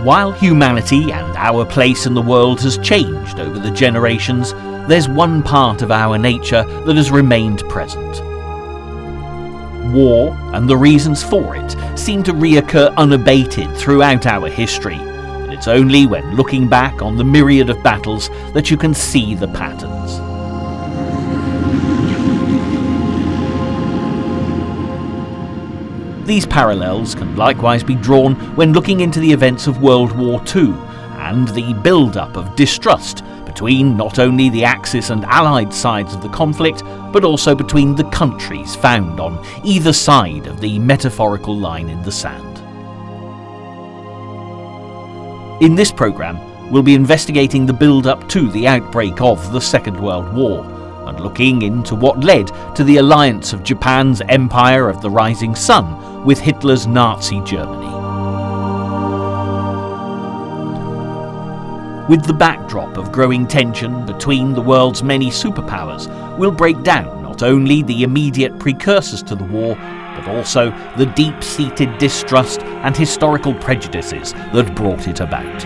While humanity and our place in the world has changed over the generations, there's one part of our nature that has remained present. War and the reasons for it seem to reoccur unabated throughout our history, and it's only when looking back on the myriad of battles that you can see the patterns. These parallels can likewise be drawn when looking into the events of World War II and the build-up of distrust between not only the Axis and Allied sides of the conflict, but also between the countries found on either side of the metaphorical line in the sand. In this programme, we'll be investigating the build-up to the outbreak of the Second World War, and looking into what led to the alliance of Japan's Empire of the Rising Sun with Hitler's Nazi Germany. With the backdrop of growing tension between the world's many superpowers, we'll break down not only the immediate precursors to the war, but also the deep-seated distrust and historical prejudices that brought it about.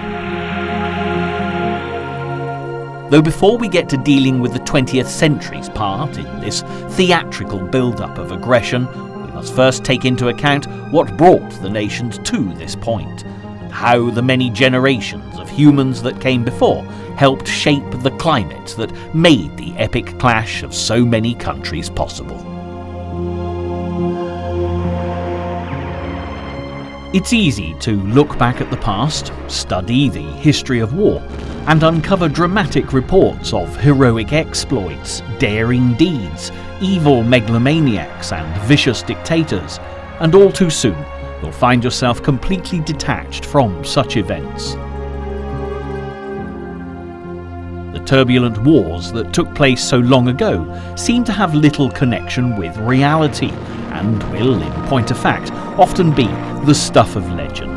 Though before we get to dealing with the 20th century's part in this theatrical build-up of aggression, we must first take into account what brought the nations to this point, and how the many generations of humans that came before helped shape the climate that made the epic clash of so many countries possible. It's easy to look back at the past, study the history of war, and uncover dramatic reports of heroic exploits, daring deeds, evil megalomaniacs and vicious dictators, and all too soon you'll find yourself completely detached from such events. The turbulent wars that took place so long ago seem to have little connection with reality, and will, in point of fact, often be the stuff of legend.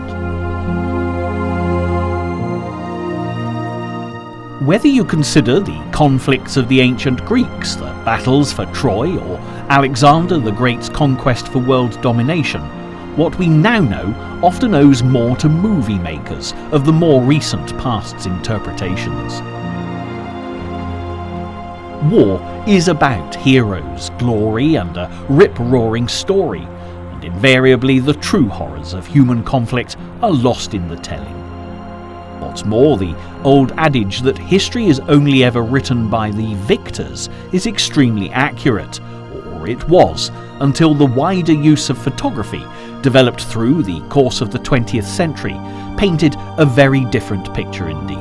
Whether you consider the conflicts of the ancient Greeks, the battles for Troy, or Alexander the Great's conquest for world domination, what we now know often owes more to movie makers of the more recent past's interpretations. War is about heroes, glory, and a rip-roaring story, and invariably the true horrors of human conflict are lost in the telling. What's more, the old adage that history is only ever written by the victors is extremely accurate, or it was, until the wider use of photography, developed through the course of the 20th century, painted a very different picture indeed.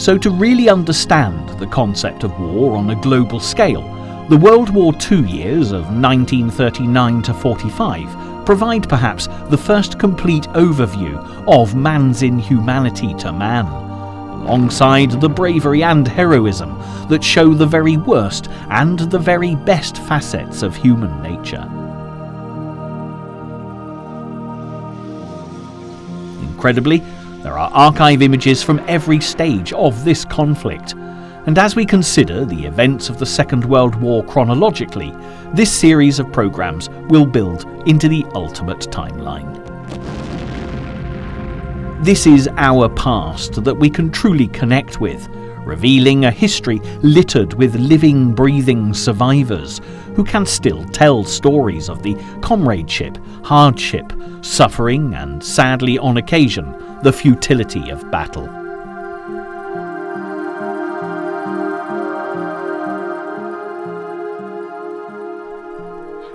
So to really understand the concept of war on a global scale, the World War II years of 1939 to 45 provide perhaps the first complete overview of man's inhumanity to man, alongside the bravery and heroism that show the very worst and the very best facets of human nature. Incredibly, there are archive images from every stage of this conflict, and as we consider the events of the Second World War chronologically, this series of programmes will build into the ultimate timeline. This is our past that we can truly connect with, revealing a history littered with living, breathing survivors who can still tell stories of the comradeship, hardship, suffering, and sadly on occasion, the futility of battle.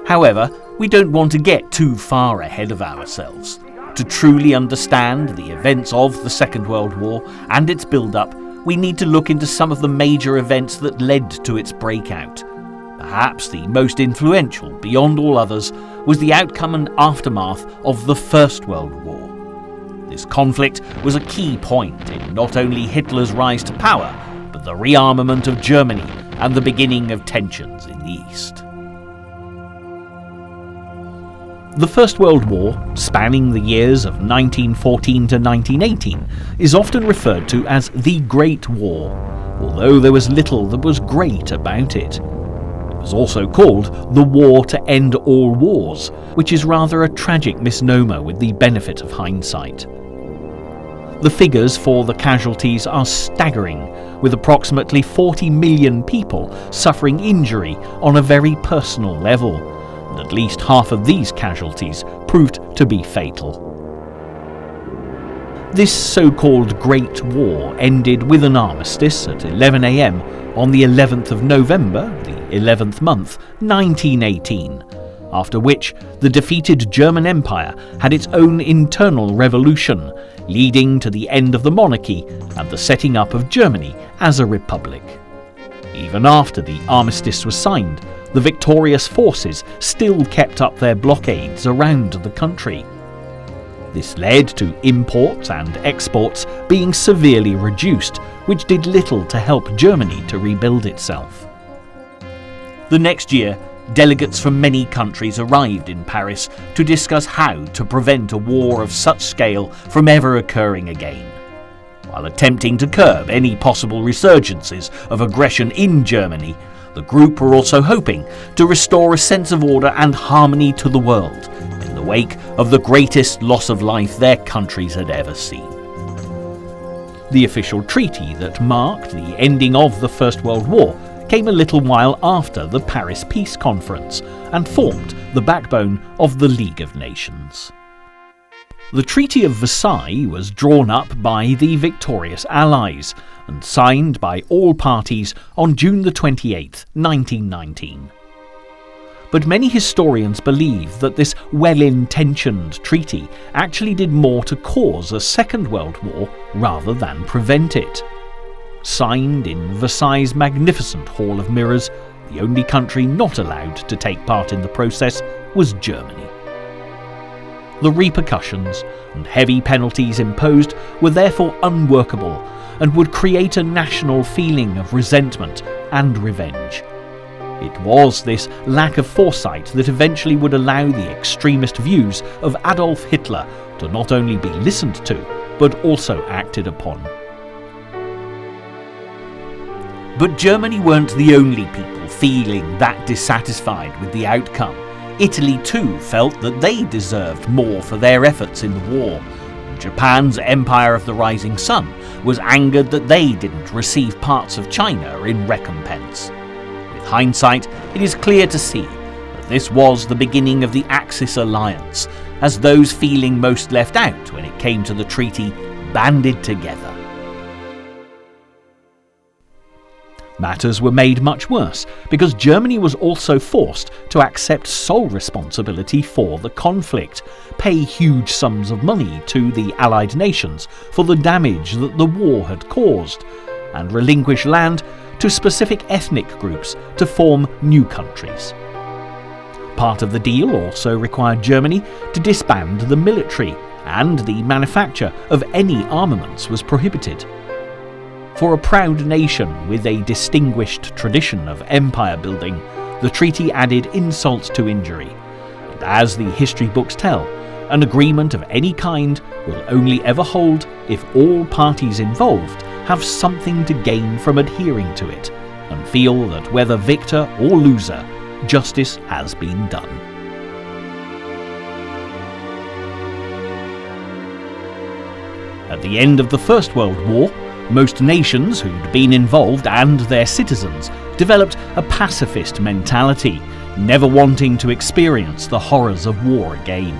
However, we don't want to get too far ahead of ourselves. To truly understand the events of the Second World War and its build-up, we need to look into some of the major events that led to its breakout. Perhaps the most influential, beyond all others, was the outcome and aftermath of the First World War. This conflict was a key point in not only Hitler's rise to power, but the rearmament of Germany and the beginning of tensions in the East. The First World War, spanning the years of 1914 to 1918, is often referred to as the Great War, although there was little that was great about it. It was also called the War to End All Wars, which is rather a tragic misnomer with the benefit of hindsight. The figures for the casualties are staggering, with approximately 40 million people suffering injury on a very personal level, and at least half of these casualties proved to be fatal. This so-called Great War ended with an armistice at 11 a.m. on the 11th of November, the 11th month, 1918, after which the defeated German Empire had its own internal revolution, leading to the end of the monarchy and the setting up of Germany as a republic. Even after the armistice was signed, the victorious forces still kept up their blockades around the country. This led to imports and exports being severely reduced, which did little to help Germany to rebuild itself. The next year, delegates from many countries arrived in Paris to discuss how to prevent a war of such scale from ever occurring again. While attempting to curb any possible resurgences of aggression in Germany, the group were also hoping to restore a sense of order and harmony to the world in the wake of the greatest loss of life their countries had ever seen. The official treaty that marked the ending of the First World War came a little while after the Paris Peace Conference and formed the backbone of the League of Nations. The Treaty of Versailles was drawn up by the victorious Allies and signed by all parties on June 28, 1919. But many historians believe that this well-intentioned treaty actually did more to cause a Second World War rather than prevent it. Signed in Versailles' magnificent Hall of Mirrors, the only country not allowed to take part in the process was Germany. The repercussions and heavy penalties imposed were therefore unworkable and would create a national feeling of resentment and revenge. It was this lack of foresight that eventually would allow the extremist views of Adolf Hitler to not only be listened to, but also acted upon. But Germany weren't the only people feeling that dissatisfied with the outcome. Italy too felt that they deserved more for their efforts in the war. Japan's Empire of the Rising Sun was angered that they didn't receive parts of China in recompense. With hindsight, it is clear to see that this was the beginning of the Axis alliance, as those feeling most left out when it came to the treaty banded together. Matters were made much worse because Germany was also forced to accept sole responsibility for the conflict, pay huge sums of money to the Allied nations for the damage that the war had caused, and relinquish land to specific ethnic groups to form new countries. Part of the deal also required Germany to disband the military, and the manufacture of any armaments was prohibited. For a proud nation with a distinguished tradition of empire building, the treaty added insult to injury. And as the history books tell, an agreement of any kind will only ever hold if all parties involved have something to gain from adhering to it, and feel that whether victor or loser, justice has been done. At the end of the First World War, most nations who'd been involved and their citizens developed a pacifist mentality, never wanting to experience the horrors of war again.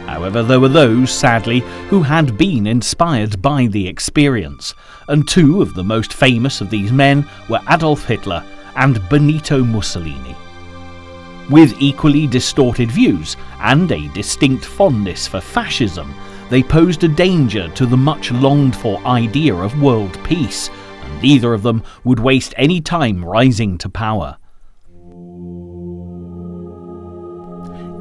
However, there were those, sadly, who had been inspired by the experience, and two of the most famous of these men were Adolf Hitler and Benito Mussolini. With equally distorted views and a distinct fondness for fascism, they posed a danger to the much longed-for idea of world peace, and neither of them would waste any time rising to power.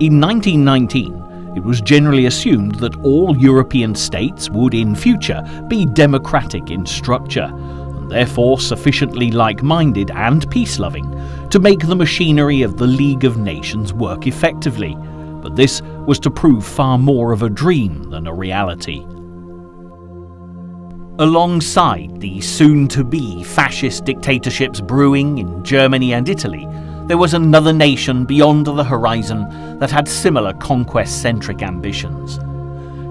In 1919, it was generally assumed that all European states would in future be democratic in structure, and therefore sufficiently like-minded and peace-loving to make the machinery of the League of Nations work effectively. But this was to prove far more of a dream than a reality. Alongside the soon-to-be fascist dictatorships brewing in Germany and Italy, there was another nation beyond the horizon that had similar conquest-centric ambitions.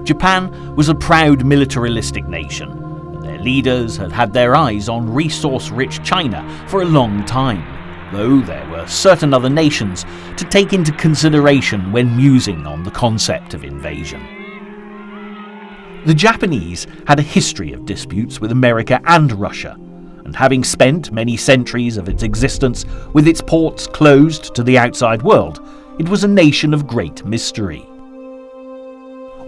Japan was a proud militaristic nation, and their leaders had had their eyes on resource-rich China for a long time, though there were certain other nations to take into consideration when musing on the concept of invasion. The Japanese had a history of disputes with America and Russia, and having spent many centuries of its existence with its ports closed to the outside world, it was a nation of great mystery.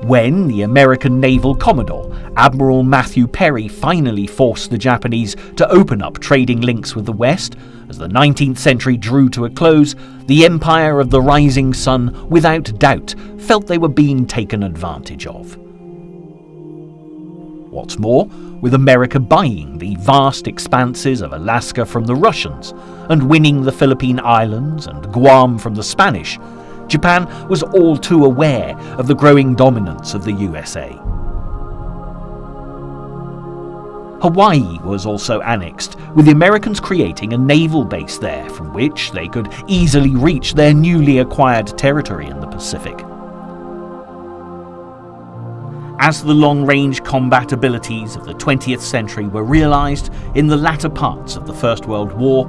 When the American naval commodore, Admiral Matthew Perry, finally forced the Japanese to open up trading links with the West, as the 19th century drew to a close, the Empire of the Rising Sun, without doubt, felt they were being taken advantage of. What's more, with America buying the vast expanses of Alaska from the Russians and winning the Philippine Islands and Guam from the Spanish, Japan was all too aware of the growing dominance of the USA. Hawaii was also annexed, with the Americans creating a naval base there from which they could easily reach their newly acquired territory in the Pacific. As the long-range combat abilities of the 20th century were realised in the latter parts of the First World War,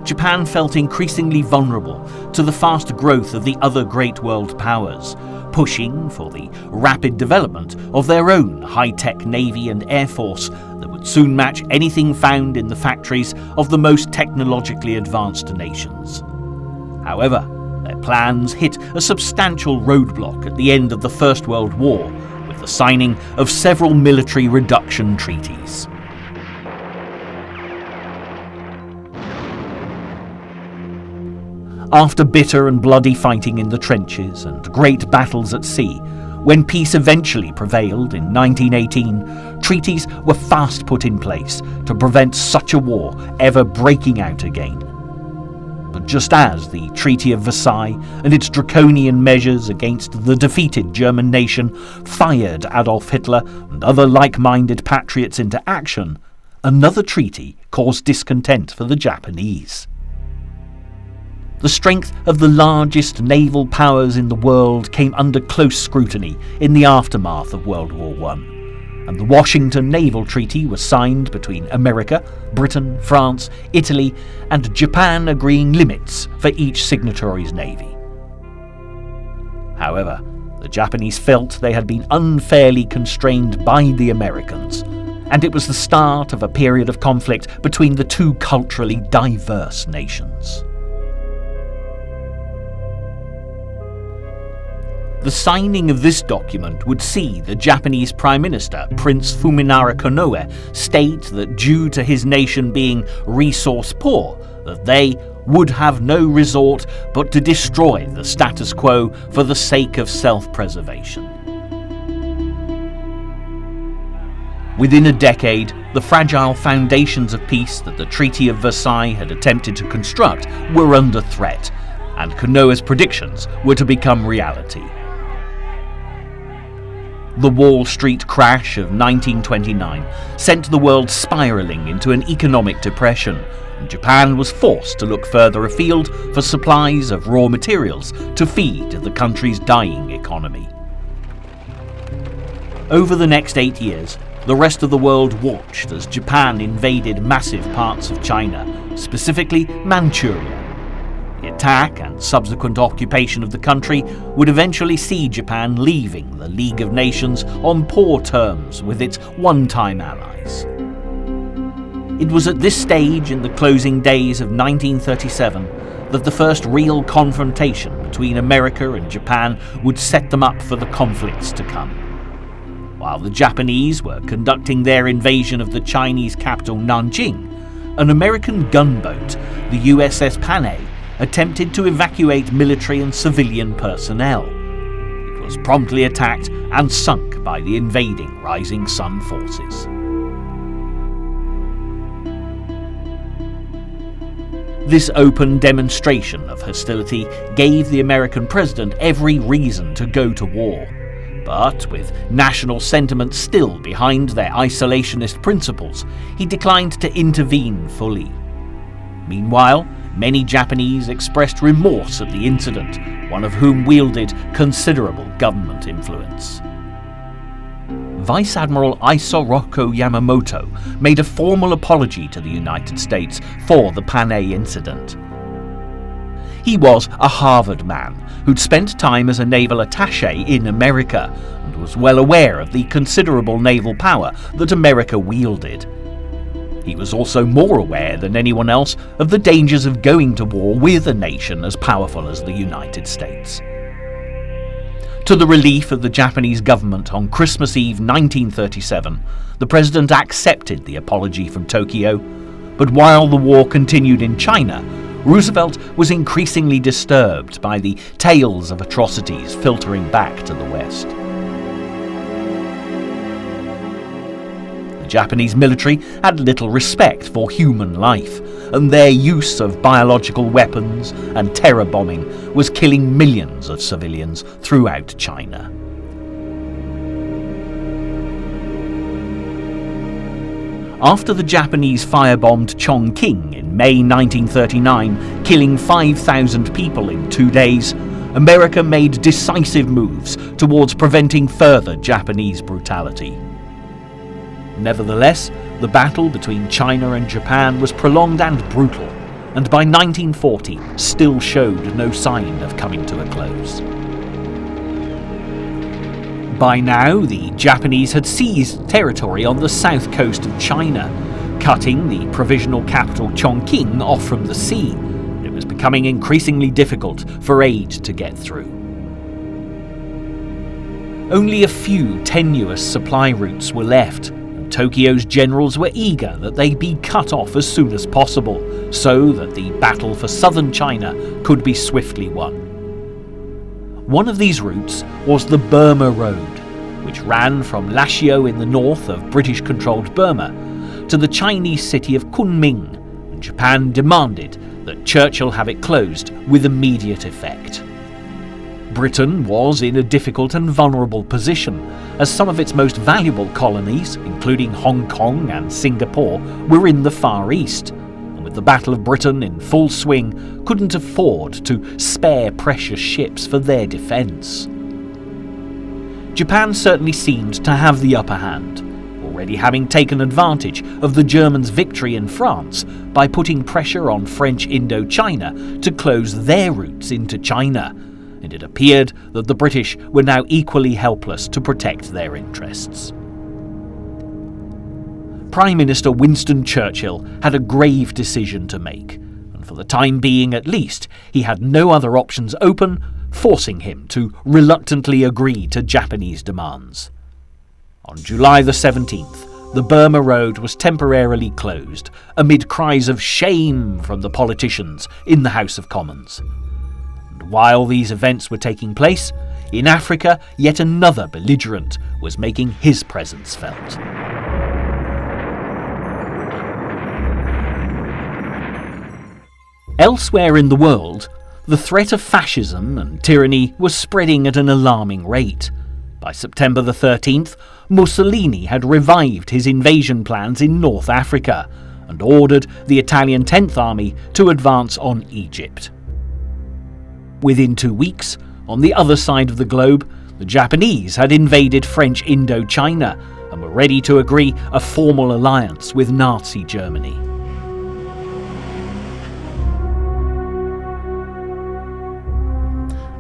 Japan felt increasingly vulnerable to the fast growth of the other great world powers, pushing for the rapid development of their own high-tech navy and air force that would soon match anything found in the factories of the most technologically advanced nations. However, their plans hit a substantial roadblock at the end of the First World War, with the signing of several military reduction treaties. After bitter and bloody fighting in the trenches and great battles at sea, when peace eventually prevailed in 1918, treaties were fast put in place to prevent such a war ever breaking out again. But just as the Treaty of Versailles and its draconian measures against the defeated German nation fired Adolf Hitler and other like-minded patriots into action, another treaty caused discontent for the Japanese. The strength of the largest naval powers in the world came under close scrutiny in the aftermath of World War I, and the Washington Naval Treaty was signed between America, Britain, France, Italy, and Japan, agreeing limits for each signatory's navy. However, the Japanese felt they had been unfairly constrained by the Americans, and it was the start of a period of conflict between the two culturally diverse nations. The signing of this document would see the Japanese Prime Minister, Prince Fuminara Konoe, state that due to his nation being resource poor, that they would have no resort but to destroy the status quo for the sake of self-preservation. Within a decade, the fragile foundations of peace that the Treaty of Versailles had attempted to construct were under threat, and Konoe's predictions were to become reality. The Wall Street crash of 1929 sent the world spiralling into an economic depression, and Japan was forced to look further afield for supplies of raw materials to feed the country's dying economy. Over the next 8 years, the rest of the world watched as Japan invaded massive parts of China, specifically Manchuria. The attack and subsequent occupation of the country would eventually see Japan leaving the League of Nations on poor terms with its one-time allies. It was at this stage in the closing days of 1937 that the first real confrontation between America and Japan would set them up for the conflicts to come. While the Japanese were conducting their invasion of the Chinese capital Nanjing, an American gunboat, the USS Panay, attempted to evacuate military and civilian personnel. It was promptly attacked and sunk by the invading Rising Sun forces. This open demonstration of hostility gave the American president every reason to go to war, but with national sentiment still behind their isolationist principles, he declined to intervene fully. Meanwhile, many Japanese expressed remorse at the incident, one of whom wielded considerable government influence. Vice Admiral Isoroku Yamamoto made a formal apology to the United States for the Panay incident. He was a Harvard man who'd spent time as a naval attaché in America and was well aware of the considerable naval power that America wielded. He was also more aware than anyone else of the dangers of going to war with a nation as powerful as the United States. To the relief of the Japanese government on Christmas Eve 1937, the president accepted the apology from Tokyo, but while the war continued in China, Roosevelt was increasingly disturbed by the tales of atrocities filtering back to the West. The Japanese military had little respect for human life, and their use of biological weapons and terror bombing was killing millions of civilians throughout China. After the Japanese firebombed Chongqing in May 1939, killing 5,000 people in 2 days, America made decisive moves towards preventing further Japanese brutality. Nevertheless, the battle between China and Japan was prolonged and brutal, and by 1940 still showed no sign of coming to a close. By now, the Japanese had seized territory on the south coast of China, cutting the provisional capital Chongqing off from the sea. It was becoming increasingly difficult for aid to get through. Only a few tenuous supply routes were left, and Tokyo's generals were eager that they be cut off as soon as possible, so that the battle for southern China could be swiftly won. One of these routes was the Burma Road, which ran from Lashio in the north of British-controlled Burma to the Chinese city of Kunming, and Japan demanded that Churchill have it closed with immediate effect. Britain was in a difficult and vulnerable position, as some of its most valuable colonies, including Hong Kong and Singapore, were in the Far East, and with the Battle of Britain in full swing, couldn't afford to spare precious ships for their defence. Japan certainly seemed to have the upper hand, already having taken advantage of the Germans' victory in France by putting pressure on French Indochina to close their routes into China, and it appeared that the British were now equally helpless to protect their interests. Prime Minister Winston Churchill had a grave decision to make, and for the time being at least, he had no other options open, forcing him to reluctantly agree to Japanese demands. On July the 17th, the Burma Road was temporarily closed, amid cries of shame from the politicians in the House of Commons. And while these events were taking place, in Africa yet another belligerent was making his presence felt. Elsewhere in the world, the threat of fascism and tyranny was spreading at an alarming rate. By September the 13th, Mussolini had revived his invasion plans in North Africa and ordered the Italian 10th Army to advance on Egypt. Within 2 weeks, on the other side of the globe, the Japanese had invaded French Indochina and were ready to agree a formal alliance with Nazi Germany.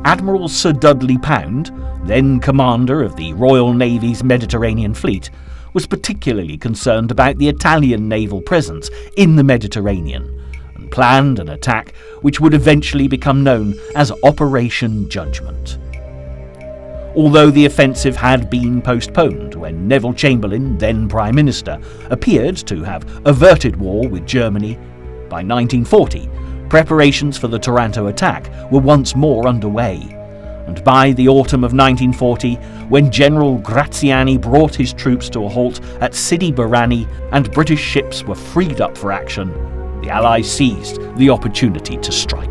Admiral Sir Dudley Pound, then commander of the Royal Navy's Mediterranean Fleet, was particularly concerned about the Italian naval presence in the Mediterranean and planned an attack which would eventually become known as Operation Judgment. Although the offensive had been postponed when Neville Chamberlain, then Prime Minister, appeared to have averted war with Germany, by 1940, preparations for the Taranto attack were once more underway, and by the autumn of 1940, when General Graziani brought his troops to a halt at Sidi Barrani and British ships were freed up for action, the Allies seized the opportunity to strike.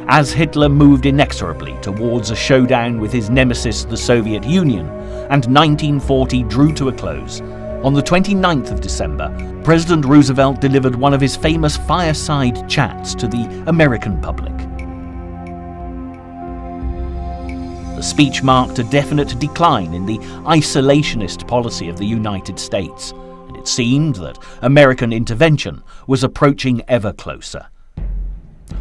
As Hitler moved inexorably towards a showdown with his nemesis, the Soviet Union, and 1940 drew to a close, On the 29th of December, President Roosevelt delivered one of his famous fireside chats to the American public. The speech marked a definite decline in the isolationist policy of the United States, and it seemed that American intervention was approaching ever closer.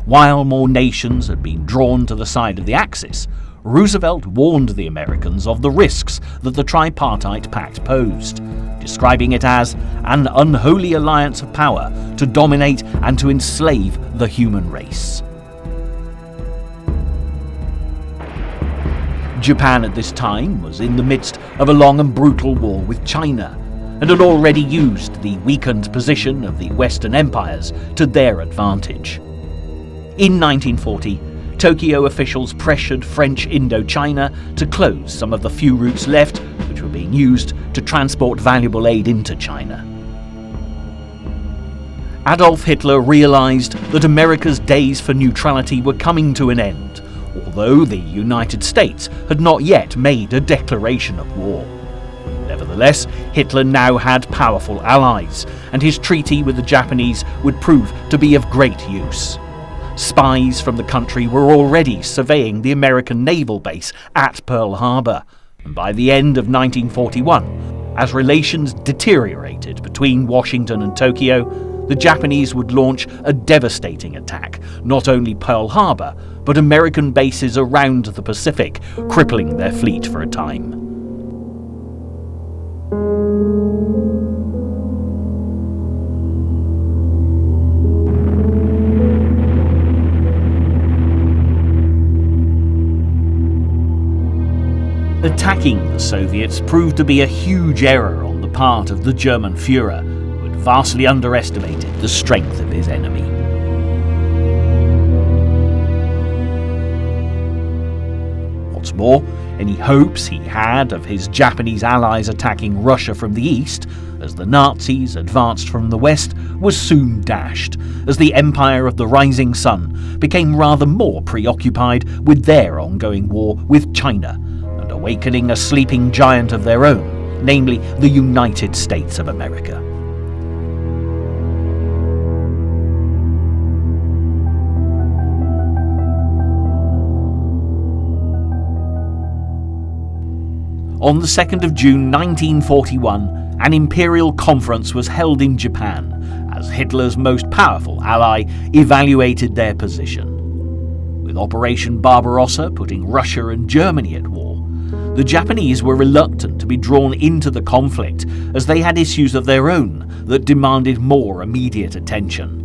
While more nations had been drawn to the side of the Axis, Roosevelt warned the Americans of the risks that the Tripartite Pact posed, describing it as an unholy alliance of power to dominate and to enslave the human race. Japan at this time was in the midst of a long and brutal war with China, and had already used the weakened position of the Western empires to their advantage. In 1940, Tokyo officials pressured French Indochina to close some of the few routes left which were being used to transport valuable aid into China. Adolf Hitler realized that America's days for neutrality were coming to an end, although the United States had not yet made a declaration of war. Nevertheless, Hitler now had powerful allies, and his treaty with the Japanese would prove to be of great use. Spies from the country were already surveying the American naval base at Pearl Harbor, and by the end of 1941, as relations deteriorated between Washington and Tokyo, the Japanese would launch a devastating attack, not only Pearl Harbor, but American bases around the Pacific, crippling their fleet for a time. Attacking the Soviets proved to be a huge error on the part of the German Führer, who had vastly underestimated the strength of his enemy. What's more, any hopes he had of his Japanese allies attacking Russia from the east, as the Nazis advanced from the west, was soon dashed, as the Empire of the Rising Sun became rather more preoccupied with their ongoing war with China, and awakening a sleeping giant of their own, namely the United States of America. On the 2nd of June 1941, an imperial conference was held in Japan as Hitler's most powerful ally evaluated their position. With Operation Barbarossa putting Russia and Germany at war, the Japanese were reluctant to be drawn into the conflict as they had issues of their own that demanded more immediate attention.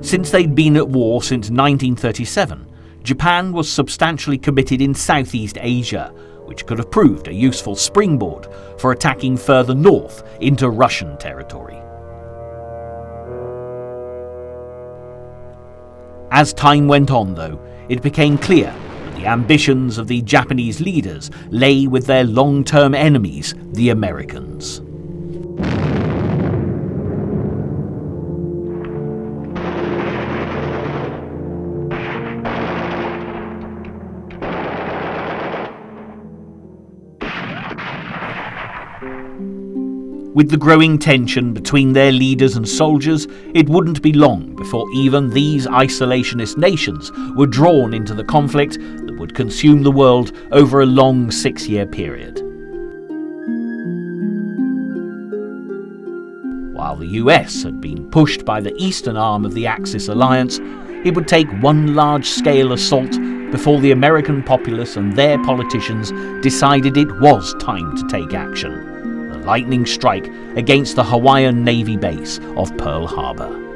Since they'd been at war since 1937, Japan was substantially committed in Southeast Asia, which could have proved a useful springboard for attacking further north into Russian territory. As time went on, though, it became clear that the ambitions of the Japanese leaders lay with their long-term enemies, the Americans. With the growing tension between their leaders and soldiers, it wouldn't be long before even these isolationist nations were drawn into the conflict that would consume the world over a long 6-year period. While the US had been pushed by the eastern arm of the Axis alliance, it would take one large-scale assault before the American populace and their politicians decided it was time to take action. Lightning strike against the Hawaiian Navy base of Pearl Harbor.